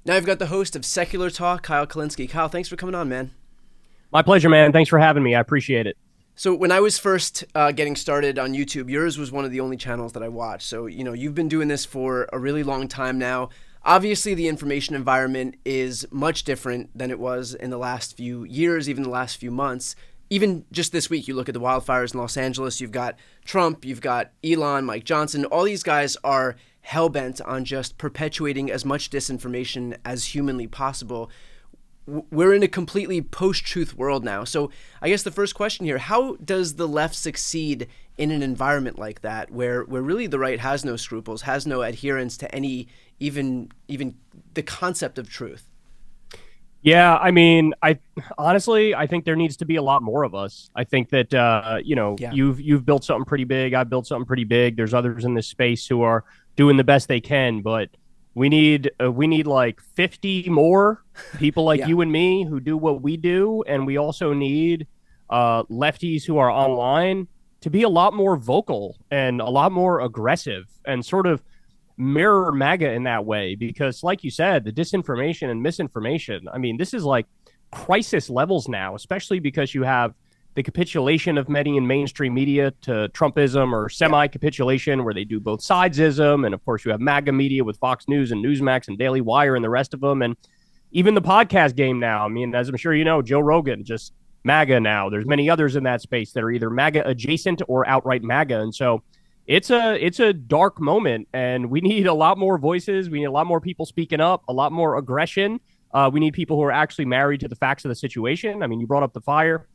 Now I've got the host of Secular Talk, Kyle Kulinski. Kyle, thanks for coming on, man. My pleasure, man. Thanks for having me. I appreciate it. So when I was first getting started on YouTube, yours was one of the only channels that I watched. So, you've been doing this for a really long time now. Obviously, the information environment is much different than it was in the last few years, even the last few months. Even just this week, you look at the wildfires in Los Angeles, you've got Trump, you've got Elon, Mike Johnson. All these guys are hell-bent on just perpetuating as much disinformation as humanly possible. We're in a completely post-truth world now. So I guess the first question here, how does the left succeed in an environment like that where really the right has no scruples, has no adherence to any, even the concept of truth? Yeah, I mean, I think there needs to be a lot more of us. I think that Yeah. you've built something pretty big. I've built something pretty big. There's others in this space who are doing the best they can, but we need like 50 more people like Yeah. you and me who do what we do, and we also need lefties who are online to be a lot more vocal and a lot more aggressive and sort of mirror MAGA in that way. Because, like you said, the disinformation and misinformation, I mean, this is like crisis levels now, especially because you have the capitulation of many in mainstream media to Trumpism or semi-capitulation where they do both sidesism. And of course, you have MAGA media with Fox News and Newsmax and Daily Wire and the rest of them. And even the podcast game now, I mean, as I'm sure you know, Joe Rogan, just MAGA now. There's many others in that space that are either MAGA adjacent or outright MAGA. And so it's a dark moment, and we need a lot more voices. We need a lot more people speaking up, a lot more aggression. We need people who are actually married to the facts of the situation. I mean, you brought up the fire.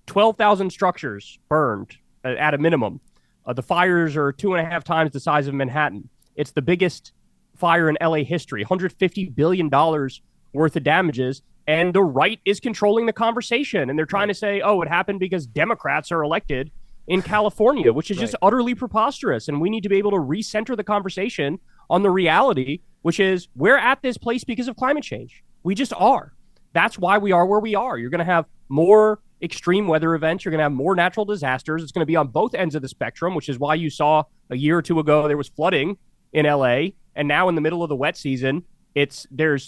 12,000 structures burned at a minimum. The fires are 2.5 times the size of Manhattan. It's the biggest fire in LA history, $150 billion worth of damages. And the right is controlling the conversation. And they're trying to say, oh, it happened because Democrats are elected in California, which is just utterly preposterous. And we need to be able to recenter the conversation on the reality, which is we're at this place because of climate change. We just are. That's why we are where we are. You're going to have more extreme weather events. You're going to have more natural disasters. It's going to be on both ends of the spectrum, which is why you saw a year or two ago there was flooding in LA. And now in the middle of the wet season, there's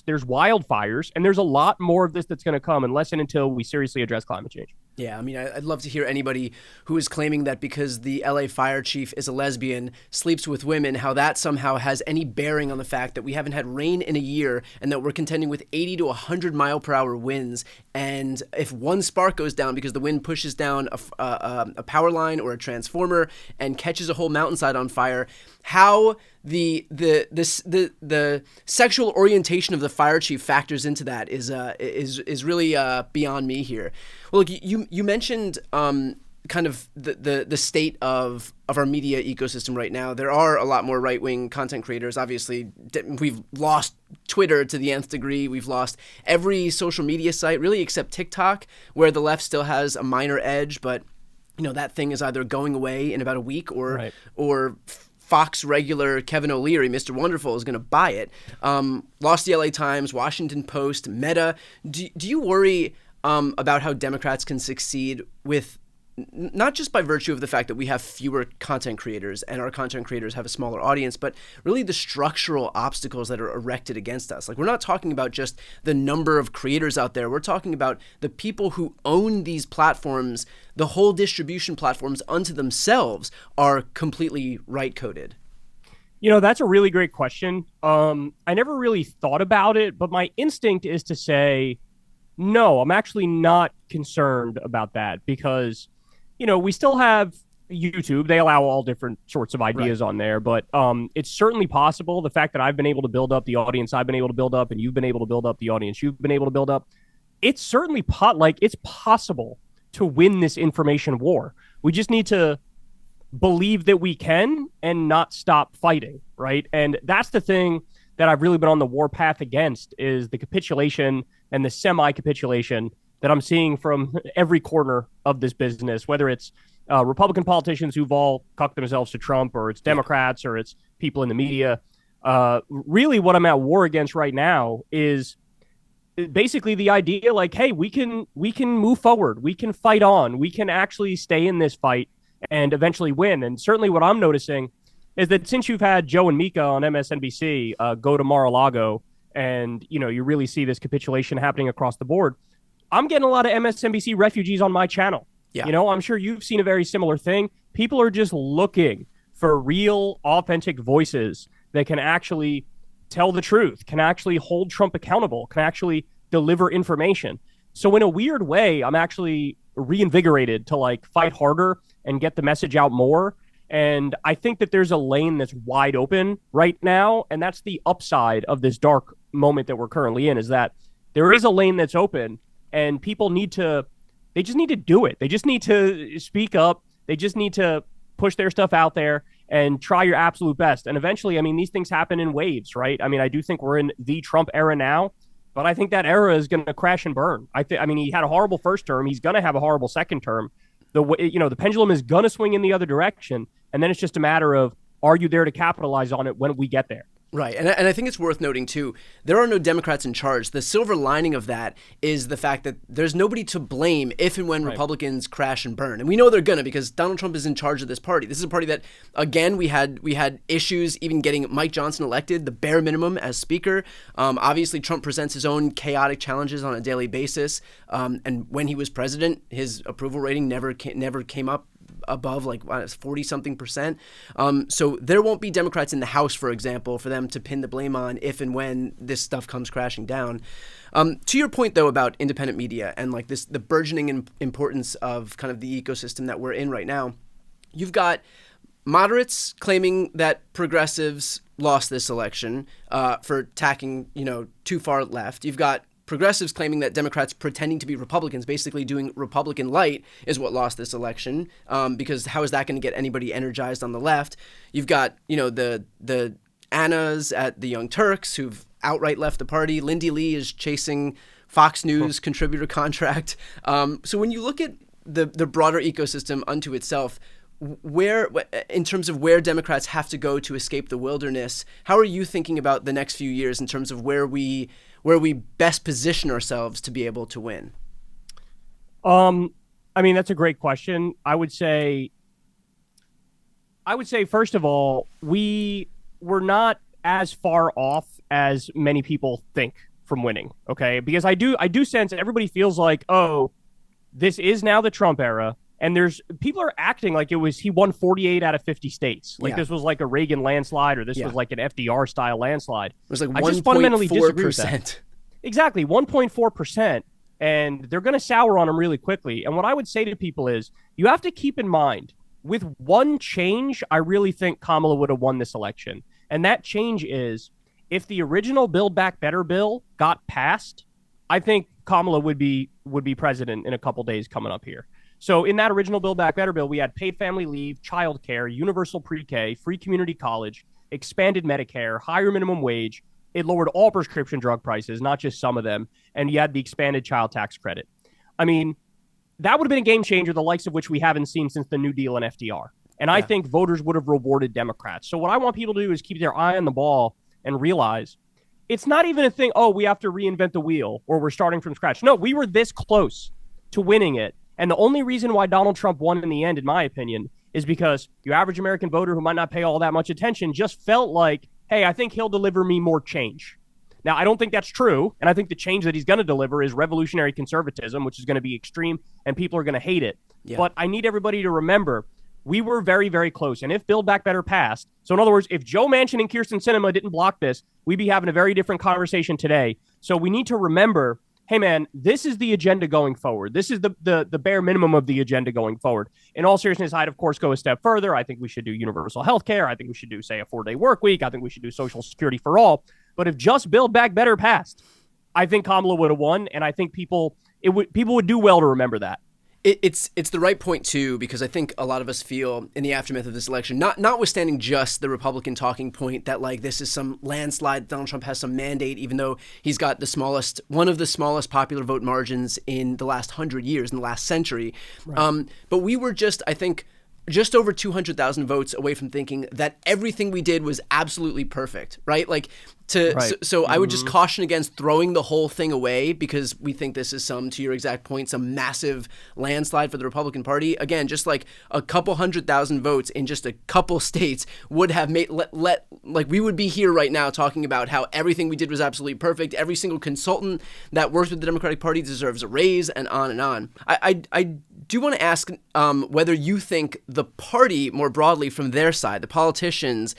wildfires, and there's a lot more of this that's going to come unless and until we seriously address climate change. Yeah, I mean, I'd love to hear anybody who is claiming that because the LA fire chief is a lesbian, sleeps with women, how that somehow has any bearing on the fact that we haven't had rain in a year and that we're contending with 80 to 100 mile per hour winds. And if one spark goes down because the wind pushes down a power line or a transformer and catches a whole mountainside on fire, how the sexual orientation of the fire chief factors into that is really beyond me here. Well, look, you mentioned kind of the state of our media ecosystem right now. There are a lot more right-wing content creators. Obviously, we've lost Twitter to the nth degree. We've lost every social media site, really, except TikTok, where the left still has a minor edge. But that thing is either going away in about a week or Fox regular Kevin O'Leary, Mr. Wonderful, is going to buy it. Lost the LA Times, Washington Post, Meta. Do you worry about how Democrats can succeed with not just by virtue of the fact that we have fewer content creators and our content creators have a smaller audience, but really the structural obstacles that are erected against us? Like, we're not talking about just the number of creators out there. We're talking about the people who own these platforms. The whole distribution platforms unto themselves are completely right-coded. That's a really great question. I never really thought about it, but my instinct is to say, no, I'm actually not concerned about that because we still have YouTube. They allow all different sorts of ideas on there, but it's certainly possible. The fact that I've been able to build up the audience I've been able to build up, and you've been able to build up the audience you've been able to build up, it's certainly it's possible to win this information war. We just need to believe that we can and not stop fighting, right? And that's the thing that I've really been on the warpath against is the capitulation and the semi-capitulation that I'm seeing from every corner of this business, whether it's Republican politicians who've all cucked themselves to Trump, or it's Democrats, or it's people in the media. Really what I'm at war against right now is basically the idea like, hey, we can move forward. We can fight on. We can actually stay in this fight and eventually win. And certainly what I'm noticing is that since you've had Joe and Mika on MSNBC go to Mar-a-Lago and, you really see this capitulation happening across the board. I'm getting a lot of MSNBC refugees on my channel. Yeah. I'm sure you've seen a very similar thing. People are just looking for real, authentic voices that can actually tell the truth, can actually hold Trump accountable, can actually deliver information. So in a weird way, I'm actually reinvigorated to fight harder and get the message out more. And I think that there's a lane that's wide open right now. And that's the upside of this dark moment that we're currently in, is that there is a lane that's open and people they just need to do it. They just need to speak up. They just need to push their stuff out there and try your absolute best. And eventually, these things happen in waves, right? I do think we're in the Trump era now, but I think that era is going to crash and burn. He had a horrible first term. He's going to have a horrible second term. The pendulum is going to swing in the other direction. And then it's just a matter of, are you there to capitalize on it when we get there? Right. And I think it's worth noting, too, there are no Democrats in charge. The silver lining of that is the fact that there's nobody to blame if and when Republicans crash and burn. And we know they're going to, because Donald Trump is in charge of this party. This is a party that, again, we had issues even getting Mike Johnson elected, the bare minimum, as speaker. Obviously, Trump presents his own chaotic challenges on a daily basis. And when he was president, his approval rating never came up above 40-something%. So there won't be Democrats in the House, for example, for them to pin the blame on if and when this stuff comes crashing down. To your point, though, about independent media and the burgeoning importance of kind of the ecosystem that we're in right now, you've got moderates claiming that progressives lost this election for tacking, too far left. You've got progressives claiming that Democrats pretending to be Republicans, basically doing Republican light, is what lost this election, because how is that going to get anybody energized on the left? You've got, the Annas at the Young Turks who've outright left the party. Lindy Lee is chasing Fox News contributor contract. So when you look at the broader ecosystem unto itself, where, in terms of where Democrats have to go to escape the wilderness, how are you thinking about the next few years in terms of where we best position ourselves to be able to win? That's a great question. I would say, first of all, we're not as far off as many people think from winning. Okay. Because I do sense that everybody feels like, oh, this is now the Trump era. And people are acting like he won 48 out of 50 states. This was like a Reagan landslide, or this was like an FDR style landslide. It was like I just fundamentally disagree with 1.4%. that. Exactly, 1.4%. And they're going to sour on him really quickly. And what I would say to people is, you have to keep in mind, with one change, I really think Kamala would have won this election. And that change is, if the original Build Back Better bill got passed, I think Kamala would be president in a couple days coming up here. So in that original Build Back Better bill, we had paid family leave, childcare, universal pre-K, free community college, expanded Medicare, higher minimum wage. It lowered all prescription drug prices, not just some of them. And you had the expanded child tax credit. That would have been a game changer, the likes of which we haven't seen since the New Deal and FDR. And I think voters would have rewarded Democrats. So what I want people to do is keep their eye on the ball and realize it's not even a thing, oh, we have to reinvent the wheel or we're starting from scratch. No, we were this close to winning it. And the only reason why Donald Trump won in the end, in my opinion, is because your average American voter who might not pay all that much attention just felt like, hey, I think he'll deliver me more change. Now, I don't think that's true. And I think the change that he's going to deliver is revolutionary conservatism, which is going to be extreme and people are going to hate it. Yeah. But I need everybody to remember, we were very, very close. And if Build Back Better passed, so in other words, if Joe Manchin and Kyrsten Sinema didn't block this, we'd be having a very different conversation today. So we need to remember, hey, man, this is the agenda going forward. This is the bare minimum of the agenda going forward. In all seriousness, I'd, of course, go a step further. I think we should do universal health care. I think we should do, say, a 4-day work week. I think we should do Social Security for all. But if just Build Back Better passed, I think Kamala would have won. And I think people would do well to remember that. It's the right point, too, because I think a lot of us feel in the aftermath of this election, notwithstanding just the Republican talking point that this is some landslide, Donald Trump has some mandate, even though he's got one of the smallest popular vote margins in the last 100 years, in the last century. Right. But we were just, I think, just over 200,000 votes away from thinking that everything we did was absolutely perfect, right? Like, so I would just caution against throwing the whole thing away because we think this is to your exact point, some massive landslide for the Republican Party. Again, just like a couple 100,000 votes in just a couple states would have made, like we would be here right now talking about how everything we did was absolutely perfect. Every single consultant that works with the Democratic Party deserves a raise, and on and on. I do want to ask whether you think the party more broadly from their side, the politicians,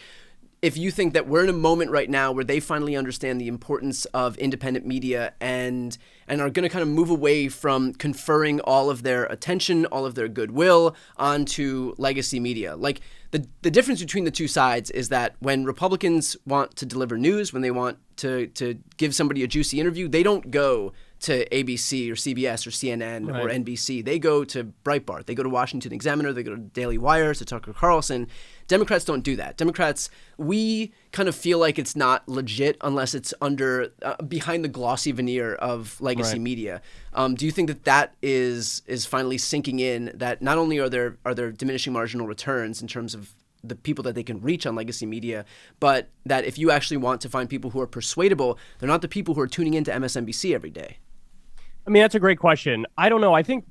if you think that we're in a moment right now where they finally understand the importance of independent media and are going to kind of move away from conferring all of their attention, all of their goodwill onto legacy media. Like the difference between the two sides is that when Republicans want to deliver news, when they want to give somebody a juicy interview, they don't go to ABC or CBS or CNN or NBC. They go to Breitbart. They go to Washington Examiner. They go to Daily Wire, to Tucker Carlson. Democrats don't do that. Democrats, we kind of feel like it's not legit unless it's under behind the glossy veneer of legacy media. Do you think that is finally sinking in, that not only are there diminishing marginal returns in terms of the people that they can reach on legacy media, but that if you actually want to find people who are persuadable, they're not the people who are tuning into MSNBC every day? I mean, that's a great question. I don't know. I think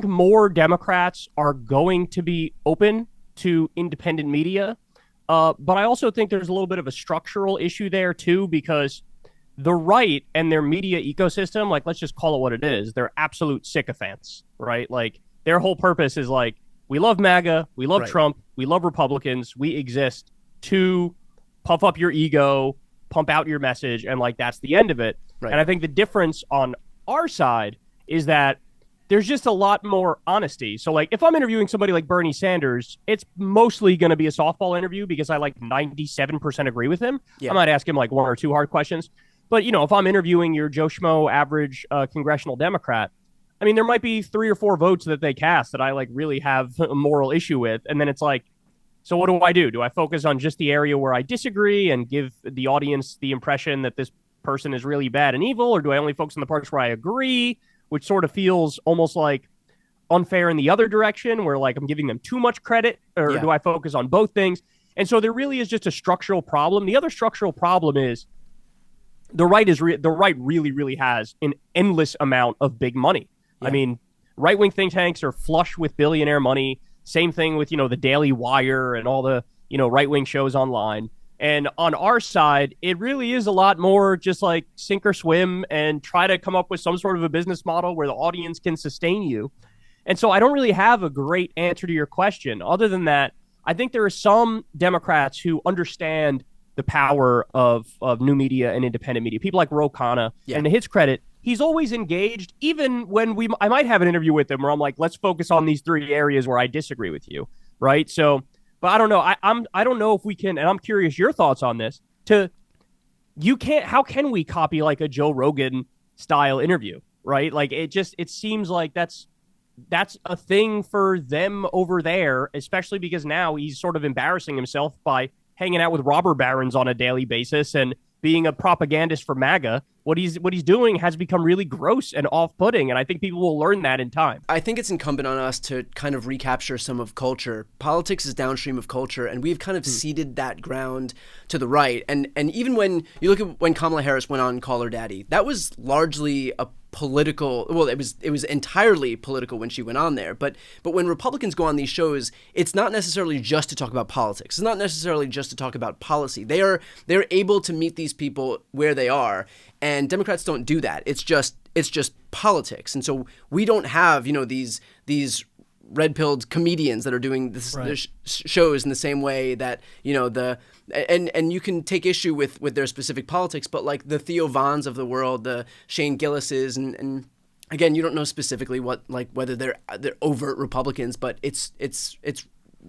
more Democrats are going to be open to independent media, but I also think there's a little bit of a structural issue there too, because the right and their media ecosystem, like, let's just call it what it is, they're absolute sycophants, right? Like, their whole purpose is like, we love MAGA, we love Trump, we love Republicans, we exist to puff up your ego, pump out your message, and like that's the end of it. And I think the difference on our side is that there's just a lot more honesty. So like if I'm interviewing somebody like Bernie Sanders, it's mostly going to be a softball interview because I like 97% agree with him. I might ask him like one or two hard questions. But, you know, if I'm interviewing your Joe Schmo average congressional Democrat, I mean, there might be 3 or 4 votes that they cast that I like really have a moral issue with. And then it's like, so what do? Do I focus on just the area where I disagree and give the audience the impression that this person is really bad and evil? Or do I only focus on the parts where I agree, which sort of feels almost like unfair in the other direction, where like I'm giving them too much credit? Or do I focus on both things? And so there really is just a structural problem. The other structural problem is the right really has an endless amount of big money. I mean, right-wing think tanks are flush with billionaire money. Same thing with, you know, the Daily Wire and all the, you know, right-wing shows online. And on our side, it really is a lot more just like sink or swim and try to come up with some sort of a business model where the audience can sustain you. And so I don't really have a great answer to your question. Other than that, I think there are some Democrats who understand the power of new media and independent media. People like Ro Khanna, and to his credit, he's always engaged, even when I might have an interview with him where I'm like, let's focus on these 3 areas where I disagree with you, right? So, but I don't know. I don't know if we can, and I'm curious your thoughts on this. How can we copy like a Joe Rogan style interview, right? Like it seems like that's a thing for them over there, especially because now he's sort of embarrassing himself by hanging out with robber barons on a daily basis and being a propagandist for MAGA. What he's doing has become really gross and off-putting, and I think people will learn that in time. I think it's incumbent on us to kind of recapture some of culture. Politics is downstream of culture, and we've kind of ceded that ground to the right. And even when you look at when Kamala Harris went on Call Her Daddy, that was largely a political, well, it was entirely political when she went on there. But when Republicans go on these shows, it's not necessarily just to talk about politics. It's not necessarily just to talk about policy. They're able to meet these people where they are, and Democrats don't do that. It's just politics. And so we don't have, you know, these red-pilled comedians that are doing this shows in the same way that, you know, and you can take issue with their specific politics, but like the Theo Vons of the world, the Shane Gillises, and again, you don't know specifically what, like, whether they're overt Republicans, but it's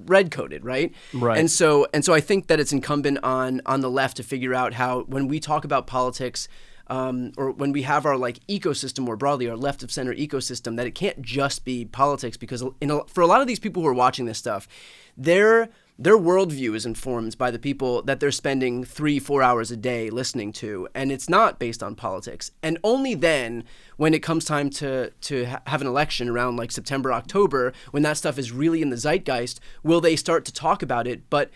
red-coded, right? And so I think that it's incumbent on the left to figure out how, when we talk about politics, or when we have our like ecosystem more broadly, our left of center ecosystem, that it can't just be politics, because for a lot of these people who are watching this stuff, they're their worldview is informed by the people that they're spending 3-4 hours a day listening to, and it's not based on politics. And only then, when it comes time to have an election around like September, October, when that stuff is really in the zeitgeist, will they start to talk about it. But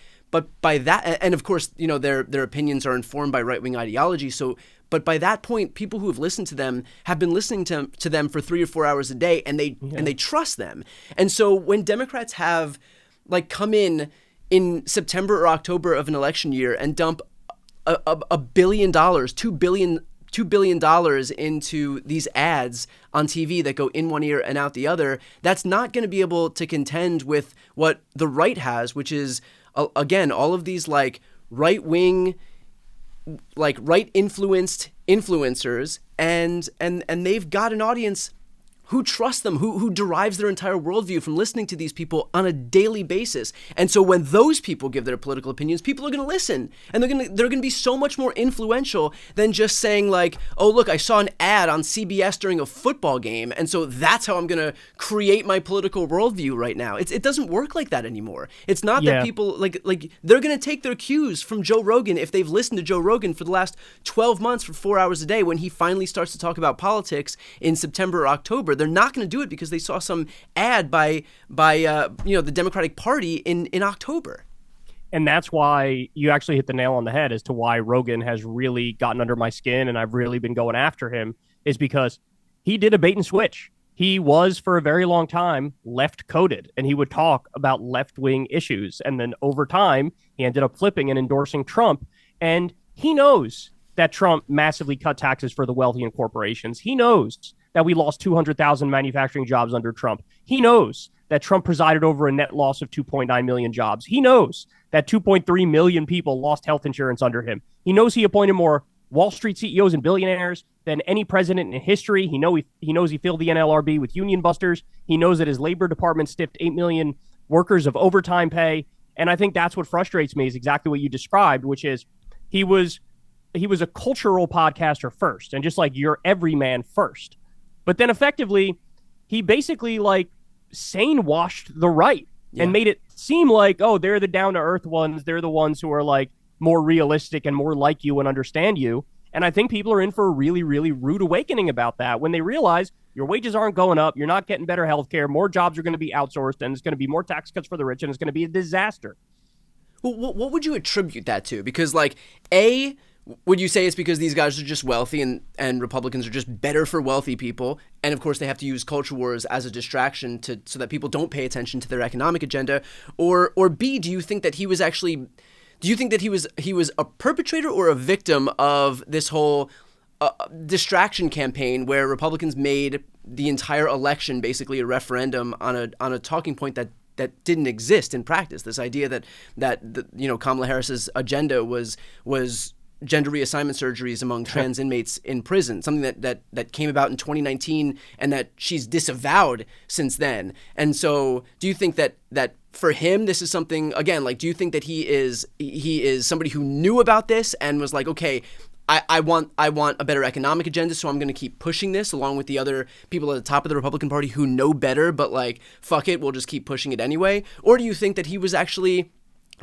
by that, and of course, you know, their opinions are informed by right-wing ideology. So, but by that point, people who have listened to them have been listening to them for 3 or 4 hours a day, and they trust them. And so when Democrats have like come in September or October of an election year and dump $1 billion, $2 billion into these ads on TV that go in one ear and out the other, that's not going to be able to contend with what the right has, which is, again, all of these like right-wing, like right-influenced influencers, and they've got an audience who trusts them, who derives their entire worldview from listening to these people on a daily basis. And so when those people give their political opinions, people are going to listen, and they're going to be so much more influential than just saying like, oh, look, I saw an ad on CBS during a football game, and so that's how I'm going to create my political worldview right now. It doesn't work like that anymore. It's not that people like they're going to take their cues from Joe Rogan if they've listened to Joe Rogan for the last 12 months for 4 hours a day. When he finally starts to talk about politics in September or October, they're not going to do it because they saw some ad by the Democratic Party in October. And that's why you actually hit the nail on the head as to why Rogan has really gotten under my skin and I've really been going after him, is because he did a bait and switch. He was for a very long time left coded, and he would talk about left-wing issues. And then over time, he ended up flipping and endorsing Trump. And he knows that Trump massively cut taxes for the wealthy and corporations. He knows that we lost 200,000 manufacturing jobs under Trump. He knows that Trump presided over a net loss of 2.9 million jobs. He knows that 2.3 million people lost health insurance under him. He knows he appointed more Wall Street CEOs and billionaires than any president in history. He knows he filled the NLRB with union busters. He knows that his labor department stiffed 8 million workers of overtime pay. And I think that's what frustrates me, is exactly what you described, which is he was a cultural podcaster first, and just like your everyman first. But then effectively, he basically like sane washed the right and made it seem like, oh, they're the down to earth ones. They're the ones who are like more realistic and more like you and understand you. And I think people are in for a really, really rude awakening about that when they realize your wages aren't going up. You're not getting better health care. More jobs are going to be outsourced, and it's going to be more tax cuts for the rich, and it's going to be a disaster. Well, what would you attribute that to? Because like, would you say it's because these guys are just wealthy and Republicans are just better for wealthy people? And of course, they have to use culture wars as a distraction so that people don't pay attention to their economic agenda? Or B, do you think that he was a perpetrator or a victim of this whole distraction campaign where Republicans made the entire election basically a referendum on a talking point that didn't exist in practice? This idea that Kamala Harris's agenda was gender reassignment surgeries among trans inmates in prison, something that came about in 2019 and that she's disavowed since then. And so do you think that for him, this is something, again, like, do you think that he is somebody who knew about this and was like, okay, I want a better economic agenda, so I'm going to keep pushing this along with the other people at the top of the Republican Party who know better, but like, fuck it, we'll just keep pushing it anyway? Or do you think that he was actually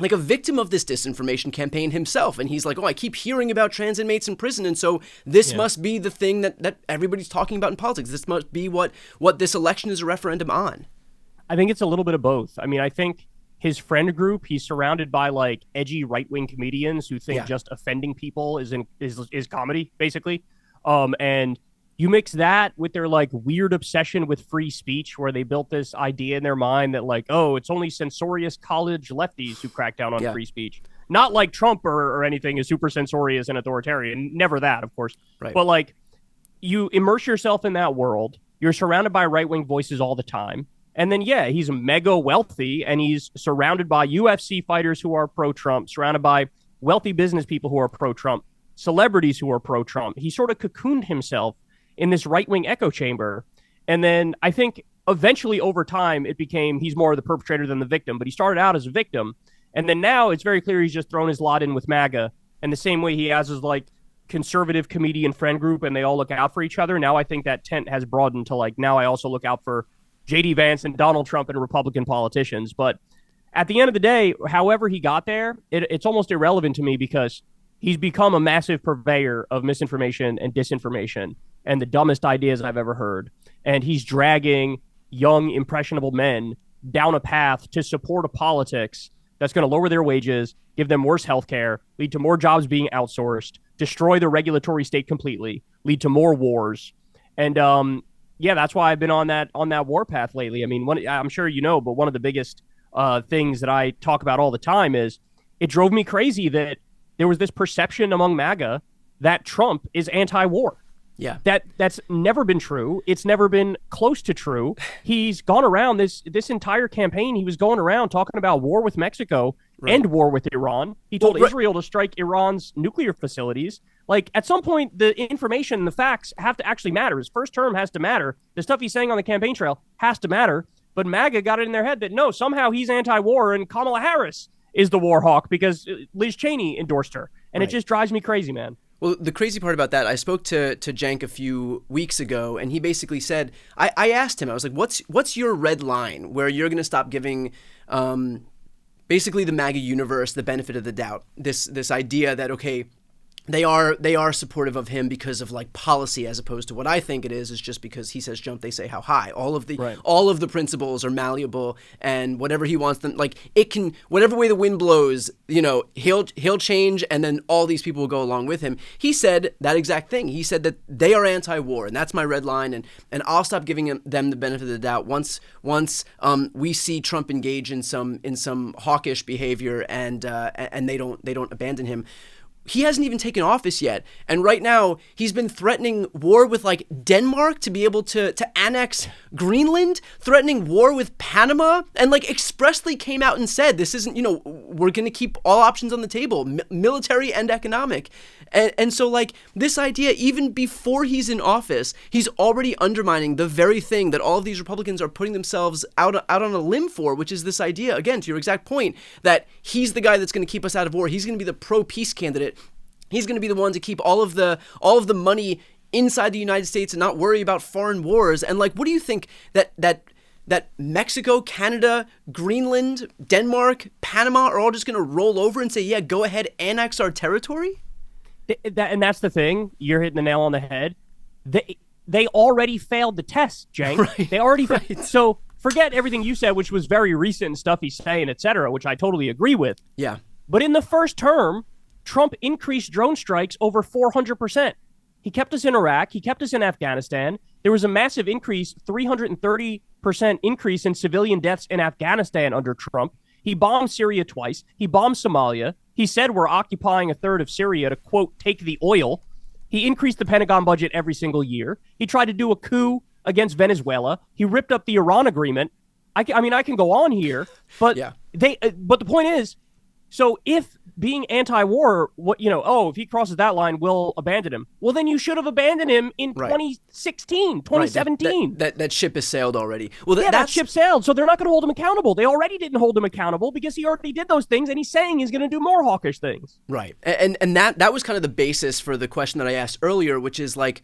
like a victim of this disinformation campaign himself, and he's like, oh, I keep hearing about trans inmates in prison, and so this must be the thing that everybody's talking about in politics. This must be what this election is a referendum on? I think it's a little bit of both. I mean, I think his friend group, he's surrounded by like edgy right-wing comedians who think just offending people is comedy, basically. And you mix that with their like weird obsession with free speech, where they built this idea in their mind that like, oh, it's only censorious college lefties who crack down on free speech. Not like Trump or anything is super censorious and authoritarian. Never that, of course. Right. But like, you immerse yourself in that world. You're surrounded by right-wing voices all the time. And then, he's mega wealthy, and he's surrounded by UFC fighters who are pro-Trump, surrounded by wealthy business people who are pro-Trump, celebrities who are pro-Trump. He sort of cocooned himself in this right-wing echo chamber. And then I think eventually over time it became he's more the perpetrator than the victim. But he started out as a victim. And then now it's very clear he's just thrown his lot in with MAGA. And the same way he has his like conservative comedian friend group and they all look out for each other. Now I think that tent has broadened to like, now I also look out for J.D. Vance and Donald Trump and Republican politicians. But at the end of the day, however he got there, it's almost irrelevant to me because he's become a massive purveyor of misinformation and disinformation and the dumbest ideas I've ever heard. And he's dragging young, impressionable men down a path to support a politics that's going to lower their wages, give them worse health care, lead to more jobs being outsourced, destroy the regulatory state completely, lead to more wars. And yeah, that's why I've been on that war path lately. I mean, I'm sure you know, but one of the biggest things that I talk about all the time is it drove me crazy that there was this perception among MAGA that Trump is anti-war. Yeah. That's never been true. It's never been close to true. He's gone around this entire campaign. He was going around talking about war with Mexico and war with Iran. He told Israel to strike Iran's nuclear facilities. Like, at some point, the information and the facts have to actually matter. His first term has to matter. The stuff he's saying on the campaign trail has to matter. But MAGA got it in their head that, no, somehow he's anti-war and Kamala Harris is the war hawk because Liz Cheney endorsed her. And it just drives me crazy, man. Well, the crazy part about that, I spoke to Cenk a few weeks ago, and he basically said, I asked him, I was like, what's your red line where you're going to stop giving basically the MAGA universe the benefit of the doubt? This idea that, okay, they are supportive of him because of like policy, as opposed to what I think it is just because he says jump, they say how high. All of the principles are malleable, and whatever he wants them, like, it can, whatever way the wind blows, you know, he'll change, and then all these people will go along with him. He said that exact thing. He said that they are anti-war, and that's my red line, and I'll stop giving them the benefit of the doubt once we see Trump engage in some hawkish behavior, and they don't abandon him. He hasn't even taken office yet. And right now, he's been threatening war with, like, Denmark to be able to annex Greenland, threatening war with Panama, and, like, expressly came out and said, this isn't, you know, we're going to keep all options on the table, military and economic. And so, like, this idea, even before he's in office, he's already undermining the very thing that all of these Republicans are putting themselves out on a limb for, which is this idea, again, to your exact point, that he's the guy that's going to keep us out of war. He's going to be the pro-peace candidate. He's going to be the one to keep all of the money inside the United States and not worry about foreign wars. And, like, what do you think that Mexico, Canada, Greenland, Denmark, Panama are all just going to roll over and say, yeah, go ahead, annex our territory? And that's the thing. You're hitting the nail on the head. They already failed the test, Cenk. Right, they already failed. So forget everything you said, which was very recent and stuff he's saying, et cetera, which I totally agree with. Yeah. But in the first term, Trump increased drone strikes over 400%. He kept us in Iraq. He kept us in Afghanistan. There was a massive increase, 330% increase in civilian deaths in Afghanistan under Trump. He bombed Syria twice. He bombed Somalia. He said we're occupying a third of Syria to, quote, take the oil. He increased the Pentagon budget every single year. He tried to do a coup against Venezuela. He ripped up the Iran agreement. I mean, I can go on here, but but the point is, so if being anti-war, if he crosses that line, we'll abandon him. Well, then you should have abandoned him in 2016, 2017. Right. That ship has sailed already. Well, that ship sailed, so they're not going to hold him accountable. They already didn't hold him accountable because he already did those things, and he's saying he's going to do more hawkish things. Right. And that was kind of the basis for the question that I asked earlier, which is, like,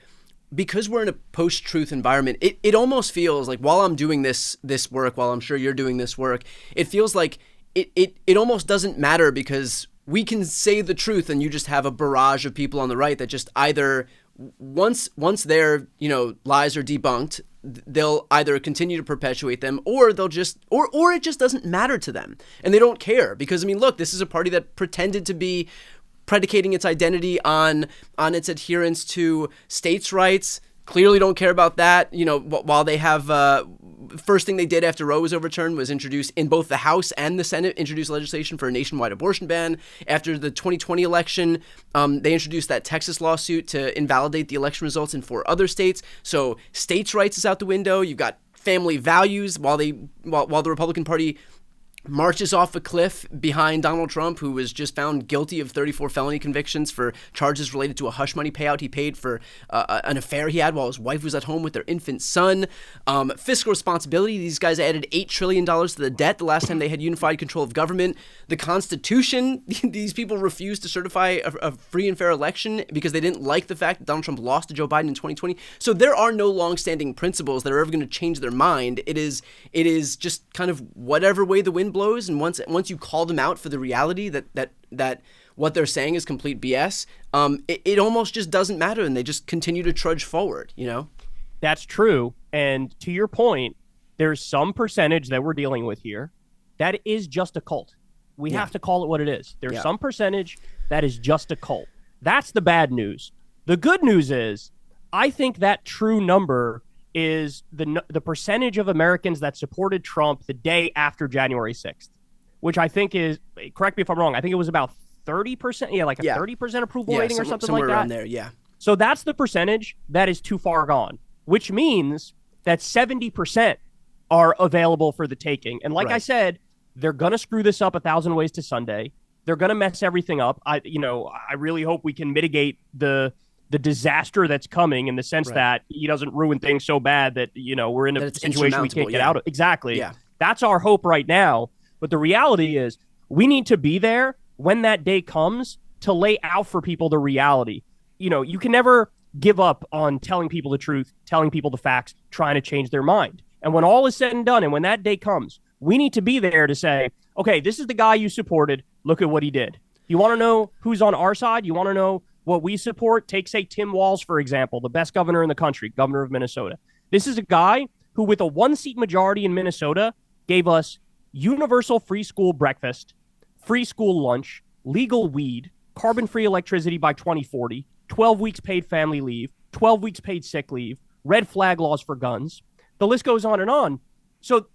because we're in a post-truth environment, it almost feels like, while I'm doing this work, while I'm sure you're doing this work, it feels like it almost doesn't matter, because we can say the truth and you just have a barrage of people on the right that just either once their, lies are debunked, they'll either continue to perpetuate them, or they'll just or it just doesn't matter to them and they don't care. Because, I mean, look, this is a party that pretended to be predicating its identity on its adherence to states' rights. Clearly don't care about that. While they have first thing they did after Roe was overturned was introduce in both the House and the Senate, introduce legislation for a nationwide abortion ban. After the 2020 election, they introduced that Texas lawsuit to invalidate the election results in 4 other states. So states' rights is out the window. You've got family values while the Republican Party marches off a cliff behind Donald Trump, who was just found guilty of 34 felony convictions for charges related to a hush money payout he paid for an affair he had while his wife was at home with their infant son. Fiscal responsibility. These guys added $8 trillion to the debt the last time they had unified control of government. The Constitution. These people refused to certify a free and fair election because they didn't like the fact that Donald Trump lost to Joe Biden in 2020. So there are no longstanding principles that are ever going to change their mind. It is just kind of whatever way the wind blows, and once you call them out for the reality that what they're saying is complete BS, it almost just doesn't matter, and they just continue to trudge forward, you know? That's true. And to your point, there's some percentage that we're dealing with here that is just a cult. We have to call it what it is. There's some percentage that is just a cult. That's the bad news. The good news is, I think that true number is the percentage of Americans that supported Trump the day after January 6th, which I think is, correct me if I'm wrong, I think it was about 30%, like a 30% approval rating or something like that. Somewhere around there, yeah. So that's the percentage that is too far gone, which means that 70% are available for the taking. And like I said, they're going to screw this up 1,000 ways to Sunday. They're going to mess everything up. I really hope we can mitigate the disaster that's coming, in the sense that he doesn't ruin things so bad that, we're in a situation we can't get out of. Exactly. Yeah. That's our hope right now. But the reality is, we need to be there when that day comes to lay out for people the reality. You can never give up on telling people the truth, telling people the facts, trying to change their mind. And when all is said and done, and when that day comes, we need to be there to say, okay, this is the guy you supported. Look at what he did. You want to know who's on our side? You want to know what we support? Take, say, Tim Walz, for example, the best governor in the country, governor of Minnesota. This is a guy who, with a 1-seat majority in Minnesota, gave us universal free school breakfast, free school lunch, legal weed, carbon-free electricity by 2040, 12 weeks paid family leave, 12 weeks paid sick leave, red flag laws for guns. The list goes on and on. So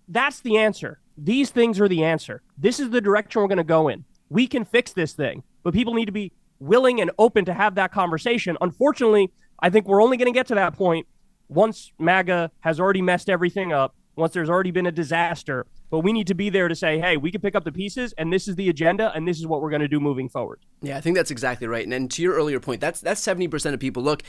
that's the answer. These things are the answer. This is the direction we're going to go in. We can fix this thing, but people need to be willing and open to have that conversation. Unfortunately, I think we're only going to get to that point once MAGA has already messed everything up, once there's already been a disaster. But we need to be there to say, hey, we can pick up the pieces, and this is the agenda, and this is what we're going to do moving forward. Yeah, I think that's exactly right. And to your earlier point, that's 70% of people. Look,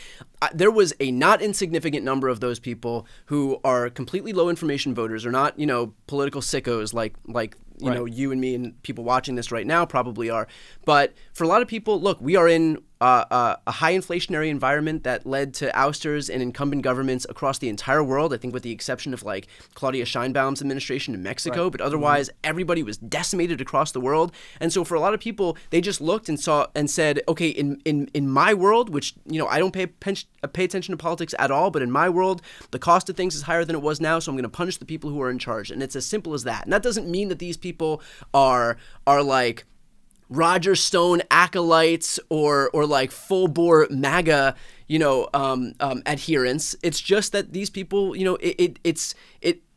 there was a not insignificant number of those people who are completely low information voters, or not, political sickos like you and me and people watching this right now probably are. But for a lot of people, look, we are in a high inflationary environment that led to ousters in incumbent governments across the entire world. I think with the exception of like Claudia Sheinbaum's administration in Mexico, but otherwise everybody was decimated across the world. And so for a lot of people, they just looked and saw and said, okay, in my world, which, I don't pay attention to politics at all, but in my world, the cost of things is higher than it was now, so I'm going to punish the people who are in charge. And it's as simple as that. And that doesn't mean that these people are like Roger Stone acolytes or like full bore MAGA, adherents. It's just that these people,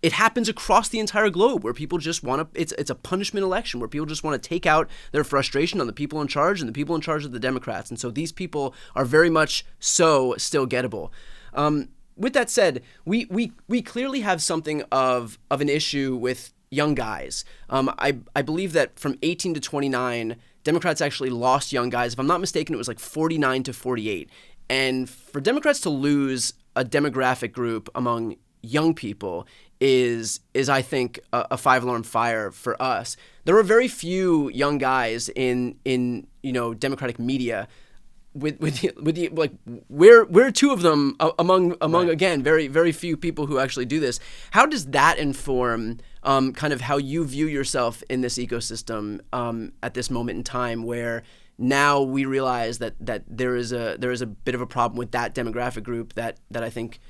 it happens across the entire globe where people just want to. It's a punishment election where people just want to take out their frustration on the people in charge, and the people in charge of the Democrats. And so these people are very much so still gettable. With that said, we clearly have something of an issue with young guys. I believe that from 18 to 29, Democrats actually lost young guys. If I'm not mistaken, it was like 49 to 48. And for Democrats to lose a demographic group among young people is I think a five-alarm fire for us. There are very few young guys in Democratic media. With the like we're two of them among again very very few people who actually do this. How does that inform kind of how you view yourself in this ecosystem at this moment in time, where now we realize that there is a bit of a problem with that demographic group that I think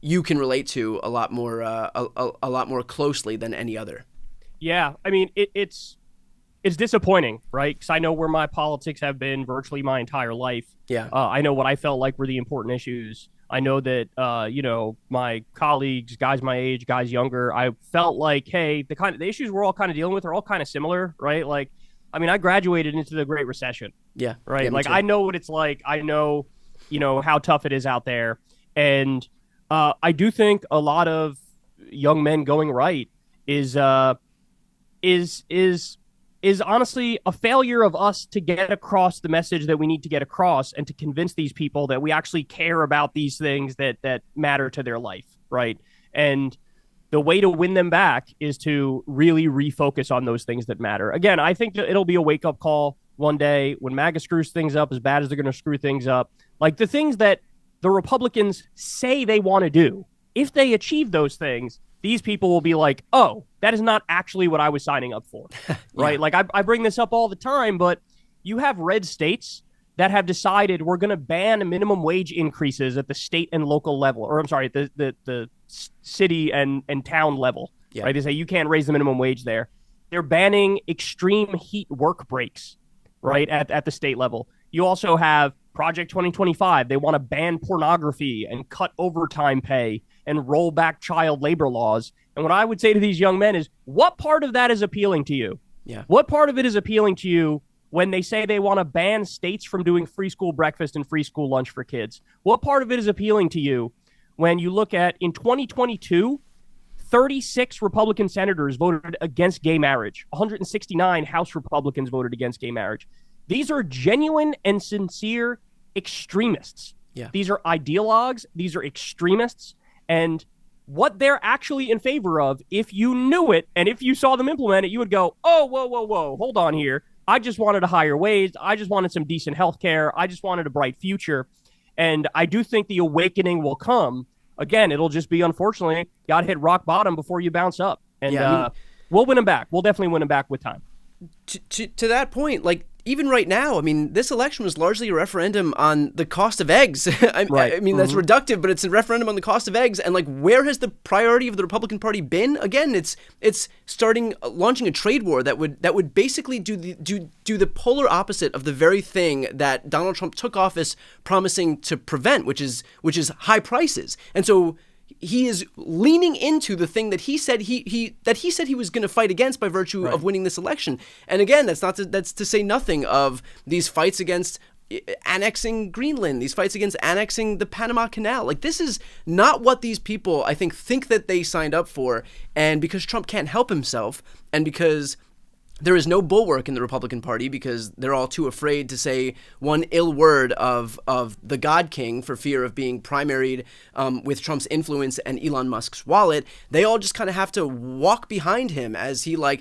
you can relate to a lot more closely than any other. Yeah, I mean it's disappointing, right? Because I know where my politics have been virtually my entire life. Yeah. I know what I felt like were the important issues. I know that, my colleagues, guys my age, guys younger, I felt like, hey, the issues we're all kind of dealing with are all kind of similar, right? Like, I mean, I graduated into the Great Recession. Yeah. Right. Yeah, like, I know what it's like. I know, how tough it is out there. And I do think a lot of young men going right is honestly a failure of us to get across the message that we need to get across, and to convince these people that we actually care about these things that matter to their life, right? And the way to win them back is to really refocus on those things that matter. Again, I think that it'll be a wake-up call one day when MAGA screws things up as bad as they're going to screw things up. Like the things that the Republicans say they want to do, if they achieve those things, these people will be like, oh, that is not actually what I was signing up for, right? Yeah. Like I bring this up all the time, but you have red states that have decided we're going to ban minimum wage increases at the state and local level, or I'm sorry, the city and town level, Yeah. right? They say you can't raise the minimum wage there. They're banning extreme heat work breaks, right, at the state level. You also have Project 2025. They want to ban pornography and cut overtime pay and roll back child labor laws. And what I would say to these young men is, what part of that is appealing to you? Yeah. What part of it is appealing to you when they say they want to ban states from doing free school breakfast and free school lunch for kids? What part of it is appealing to you when you look at, in 2022, 36 Republican senators voted against gay marriage. 169 House Republicans voted against gay marriage. These are genuine and sincere extremists. Yeah. These are ideologues. These are extremists. And what they're actually in favor of, if you knew it and if you saw them implement it, you would go, oh, whoa, hold on here. I just wanted a higher wage. I just wanted some decent health care. I just wanted a bright future. And I do think the awakening will come. Again, it'll just be, unfortunately, you got to hit rock bottom before you bounce up. And we'll win them back. We'll definitely win them back with time. To that point, like, even right now, I mean, this election was largely a referendum on the cost of eggs. I mean, that's reductive, but it's a referendum on the cost of eggs. And like, where has the priority of the Republican Party been? Again, it's launching a trade war that would basically do the polar opposite of the very thing that Donald Trump took office promising to prevent, which is high prices. And so he is leaning into the thing that he said he was going to fight against by virtue of winning this election. And again, that's to say nothing of these fights against annexing Greenland, these fights against annexing the Panama Canal. Like, this is not what these people, I think that they signed up for. And because Trump can't help himself, and because there is no bulwark in the Republican Party, because they're all too afraid to say one ill word of the God King for fear of being primaried with Trump's influence and Elon Musk's wallet, they all just kind of have to walk behind him as he like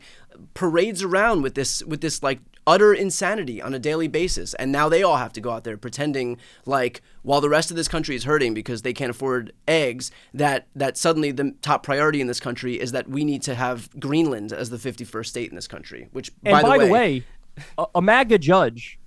parades around with this like utter insanity on a daily basis. And now they all have to go out there pretending like, while the rest of this country is hurting because they can't afford eggs, that suddenly the top priority in this country is that we need to have Greenland as the 51st state in this country, which, by the way, a MAGA judge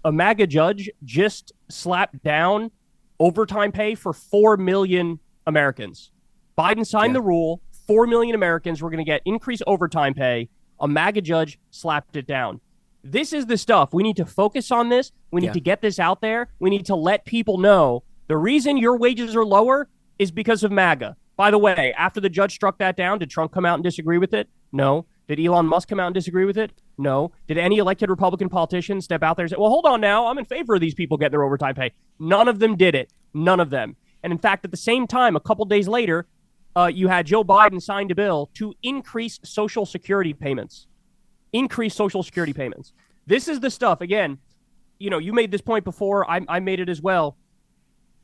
just slapped down overtime pay for 4 million Americans. Biden signed the rule. 4 million Americans were going to get increased overtime pay. A MAGA judge slapped it down. This is the stuff. We need to focus on this. We need to get this out there. We need to let people know the reason your wages are lower is because of MAGA. By the way, after the judge struck that down, did Trump come out and disagree with it? No. Did Elon Musk come out and disagree with it? No. Did any elected Republican politician step out there and say, well, hold on now, I'm in favor of these people getting their overtime pay? None of them did it. None of them. And in fact, at the same time, a couple days later, you had Joe Biden signed a bill to increase Social Security payments. This is the stuff. Again, you made this point before. I made it as well.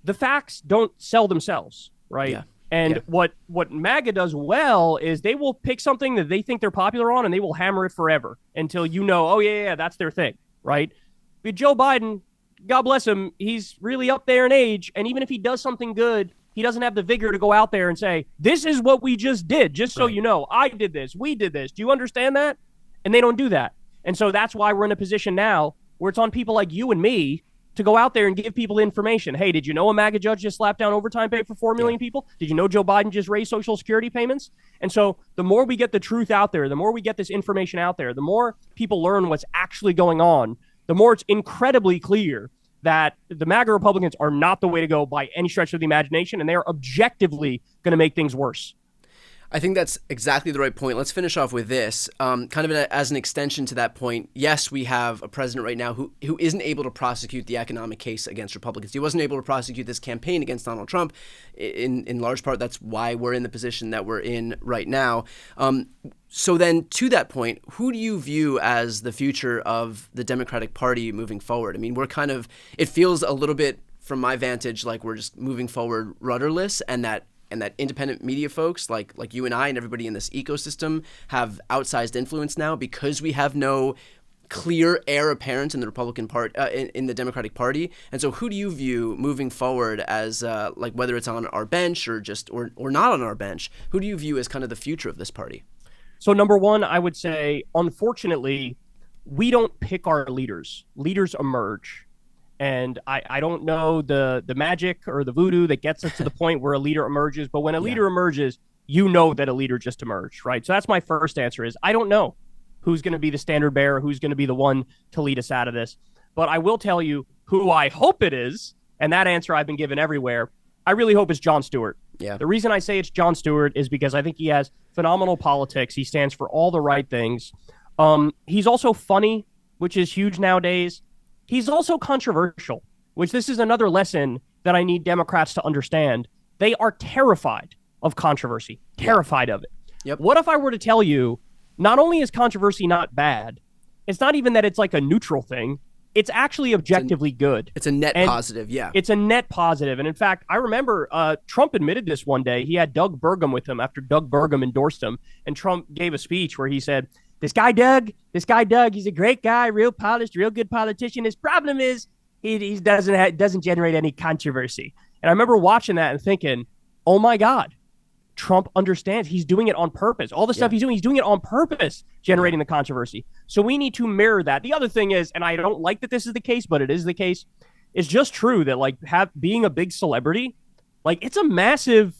The facts don't sell themselves, right? Yeah. And what MAGA does well is they will pick something that they think they're popular on and they will hammer it forever until oh, yeah, that's their thing, right? But Joe Biden, God bless him, he's really up there in age. And even if he does something good, he doesn't have the vigor to go out there and say, this is what we just did, just so you know, I did this, we did this. Do you understand that? And they don't do that. And so that's why we're in a position now where it's on people like you and me to go out there and give people information. Hey, did you know a MAGA judge just slapped down overtime pay for 4 million people? Did you know Joe Biden just raised Social Security payments? And so the more we get the truth out there, the more we get this information out there, the more people learn what's actually going on, the more it's incredibly clear that the MAGA Republicans are not the way to go by any stretch of the imagination, and they are objectively going to make things worse. I think that's exactly the right point. Let's finish off with this. As an extension to that point, yes, we have a president right now who isn't able to prosecute the economic case against Republicans. He wasn't able to prosecute this campaign against Donald Trump. In large part, that's why we're in the position that we're in right now. So then, to that point, who do you view as the future of the Democratic Party moving forward? I mean, it feels a little bit, from my vantage, like we're just moving forward rudderless, and that independent media folks like you and I and everybody in this ecosystem have outsized influence now because we have no clear heir apparent in the Republican Party, in the Democratic Party. And so who do you view moving forward as like whether it's on our bench or just or not on our bench, who do you view as kind of the future of this party? So number one, I would say, unfortunately, we don't pick our leaders. Leaders emerge. And I don't know the magic or the voodoo that gets us to the point where a leader emerges. But when a leader emerges, you know that a leader just emerged, right? So that's my first answer is I don't know who's going to be the standard bearer, who's going to be the one to lead us out of this. But I will tell you who I hope it is, and that answer I've been given everywhere. I really hope it's Jon Stewart. Yeah. The reason I say it's Jon Stewart is because I think he has phenomenal politics. He stands for all the right things. He's also funny, which is huge nowadays. He's also controversial, which this is another lesson that I need Democrats to understand. They are terrified of controversy, terrified of it. Yep. What if I were to tell you, not only is controversy not bad, it's not even that it's like a neutral thing. It's actually objectively good. It's a net positive, yeah. It's a net positive. And in fact, I remember Trump admitted this one day. He had Doug Burgum with him after Doug Burgum endorsed him. And Trump gave a speech where he said, this guy Doug, he's a great guy, real polished, real good politician. His problem is he doesn't generate any controversy. And I remember watching that and thinking, oh my God, Trump understands. He's doing it on purpose. All the stuff he's doing it on purpose, generating the controversy. So we need to mirror that. The other thing is, and I don't like that this is the case, but it is the case, it's just true that like being a big celebrity, like it's a massive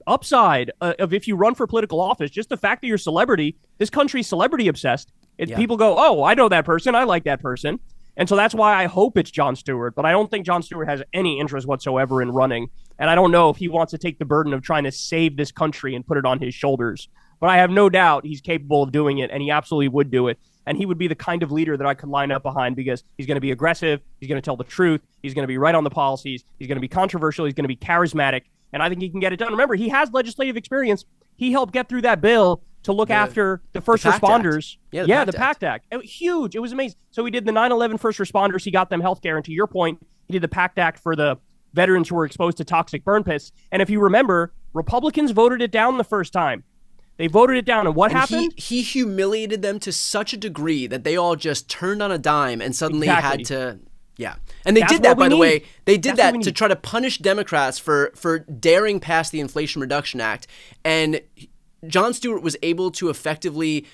upside of if you run for political office. Just the fact that you're a celebrity, this country's celebrity obsessed. People go, oh, I know that person. I like that person. And so that's why I hope it's Jon Stewart. But I don't think Jon Stewart has any interest whatsoever in running. And I don't know if he wants to take the burden of trying to save this country and put it on his shoulders. But I have no doubt he's capable of doing it, and he absolutely would do it. And he would be the kind of leader that I could line up behind because he's going to be aggressive. He's going to tell the truth. He's going to be right on the policies. He's going to be controversial. He's going to be charismatic. And I think he can get it done. Remember, he has legislative experience. He helped get through that bill to look after the first responders. The PACT Act. It was huge. It was amazing. So he did the 9/11 first responders. He got them health care. And to your point, he did the PACT Act for the veterans who were exposed to toxic burn pits. And if you remember, Republicans voted it down the first time. They voted it down. And what happened? He humiliated them to such a degree that they all just turned on a dime and suddenly had to... Yeah. And they did that, by the way. They did that to try to punish Democrats for daring pass the Inflation Reduction Act. And Jon Stewart was able to effectively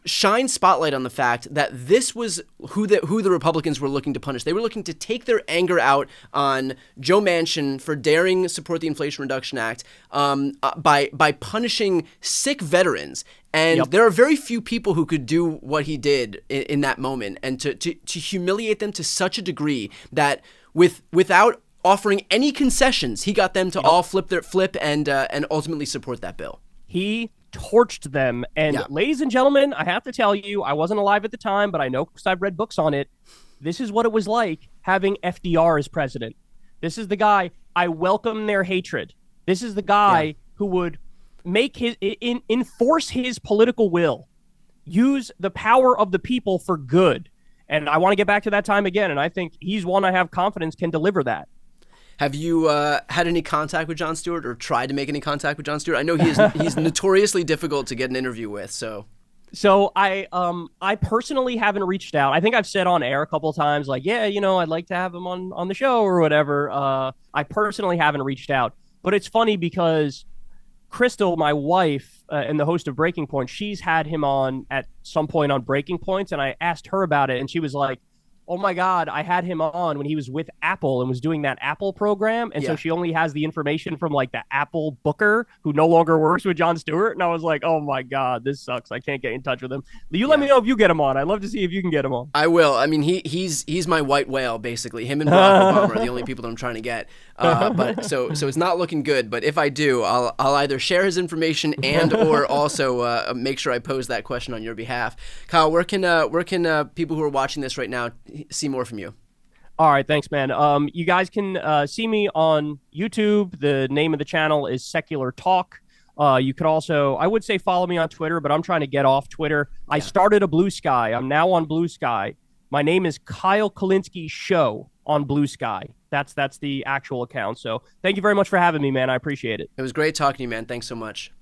shine spotlight on the fact that this was who the Republicans were looking to punish. They were looking to take their anger out on Joe Manchin for daring support the Inflation Reduction Act by punishing sick veterans. And there are very few people who could do what he did in that moment, and to humiliate them to such a degree that without offering any concessions, he got them to all flip and ultimately support that bill. He torched them. And ladies and gentlemen, I have to tell you, I wasn't alive at the time, but I know because I've read books on it. This is what it was like having FDR as president. This is the guy, I welcome their hatred. This is the guy who would make enforce his political will, use the power of the people for good. And I want to get back to that time again. And I think he's one I have confidence can deliver that. Have you had any contact with Jon Stewart or tried to make any contact with Jon Stewart? I know he's notoriously difficult to get an interview with. So I personally haven't reached out. I think I've said on air a couple of times, like, I'd like to have him on the show or whatever. I personally haven't reached out. But it's funny because Crystal, my wife, and the host of Breaking Point, she's had him on at some point on Breaking Points, and I asked her about it, and she was like, oh my God, I had him on when he was with Apple and was doing that Apple program. And so she only has the information from like the Apple booker who no longer works with Jon Stewart. And I was like, oh my God, this sucks. I can't get in touch with him. You let me know if you get him on. I'd love to see if you can get him on. I will. I mean, he's my white whale, basically. Him and Barack Obama are the only people that I'm trying to get. But so it's not looking good. But if I do, I'll either share his information and or also make sure I pose that question on your behalf. Kyle, where can people who are watching this right now see more from you? All right, thanks, man. You guys can see me on YouTube. The name of the channel is Secular Talk. You could also, I would say follow me on Twitter, but I'm trying to get off Twitter. I started a Blue Sky. I'm now on Blue Sky. My name is Kyle Kulinski Show on Blue Sky. That's the actual account. So thank you very much for having me, man. I appreciate it. It was great talking to you, man. Thanks so much.